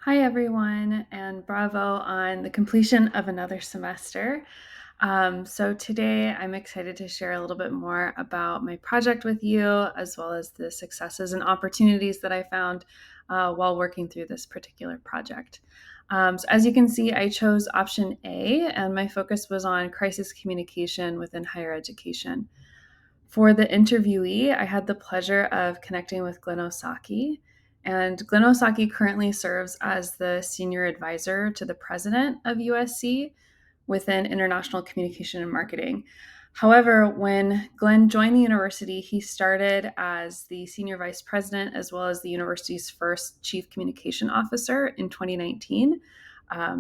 Hi, everyone, and bravo on the completion of another semester. So today I'm excited to share a little bit more about my project with you, as well as the successes and opportunities that I found while working through this particular project. So as you can see, I chose option A, and my focus was on crisis communication within higher education. For the interviewee, I had the pleasure of connecting with Glenn Osaki. And Glenn Osaki currently serves as the senior advisor to the president of USC within international communication and marketing. However, when Glenn joined the university, he started as the senior vice president as well as the university's first chief communication officer in 2019.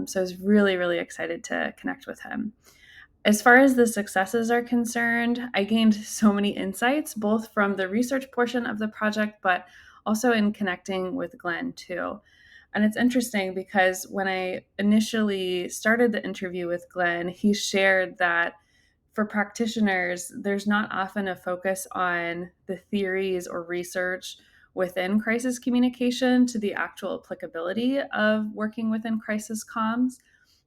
So I was really, really excited to connect with him. As far as the successes are concerned, I gained so many insights, both from the research portion of the project, but also in connecting with Glenn too. And it's interesting because when I initially started the interview with Glenn, he shared that for practitioners, there's not often a focus on the theories or research within crisis communication to the actual applicability of working within crisis comms.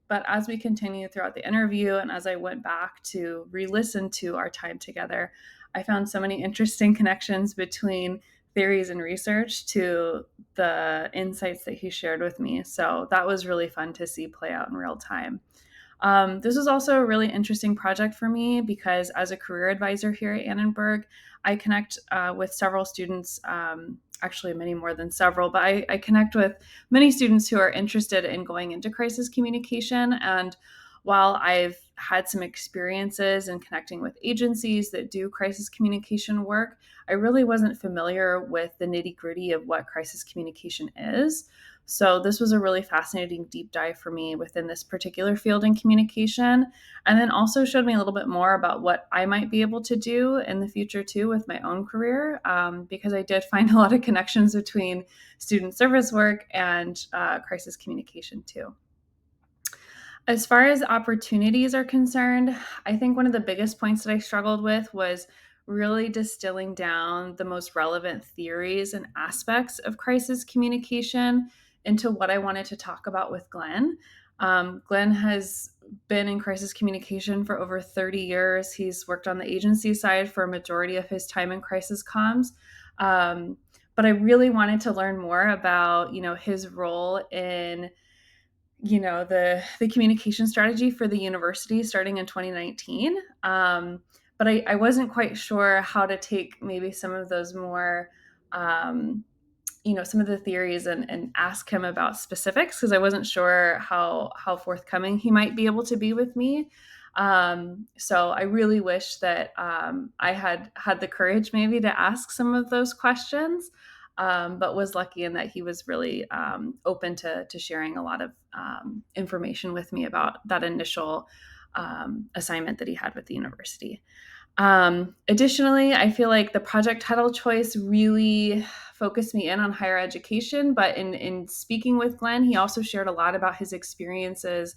But as we continued throughout the interview and as I went back to re listen to our time together, I found so many interesting connections between theories and research to the insights that he shared with me. So that was really fun to see play out in real time. This was also a really interesting project for me because as a career advisor here at Annenberg, I connect with several students, actually many more than several, but I connect with many students who are interested in going into crisis communication. And while I've had some experiences in connecting with agencies that do crisis communication work, I really wasn't familiar with the nitty gritty of what crisis communication is. So this was a really fascinating deep dive for me within this particular field in communication. And then also showed me a little bit more about what I might be able to do in the future too with my own career, because I did find a lot of connections between student service work and crisis communication too. As far as opportunities are concerned, I think one of the biggest points that I struggled with was really distilling down the most relevant theories and aspects of crisis communication into what I wanted to talk about with Glenn. Glenn has been in crisis communication for over 30 years. He's worked on the agency side for a majority of his time in crisis comms. But I really wanted to learn more about, his role in the communication strategy for the university starting in 2019. But I wasn't quite sure how to take maybe some of those more some of the theories and ask him about specifics because I wasn't sure how forthcoming he might be able to be with me. So I really wish that I had the courage maybe to ask some of those questions, but was lucky in that he was really open to sharing a lot of information with me about that initial assignment that he had with the university. Additionally, I feel like the project title choice really focused me in on higher education, but in speaking with Glenn, he also shared a lot about his experiences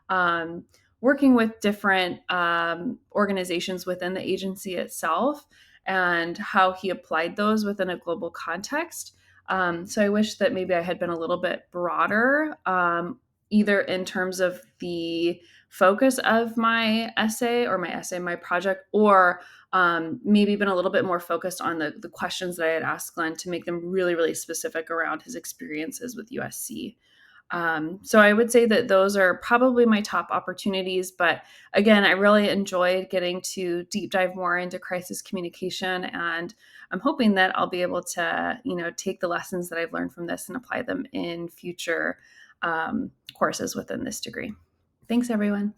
um, working with different organizations within the agency itself and how he applied those within a global context. So I wish that maybe I had been a little bit broader, either in terms of the focus of my project, or maybe been a little bit more focused on the questions that I had asked Glenn to make them really, really specific around his experiences with USC. So I would say that those are probably my top opportunities. But again, I really enjoyed getting to deep dive more into crisis communication. And I'm hoping that I'll be able to, take the lessons that I've learned from this and apply them in future courses within this degree. Thanks, everyone.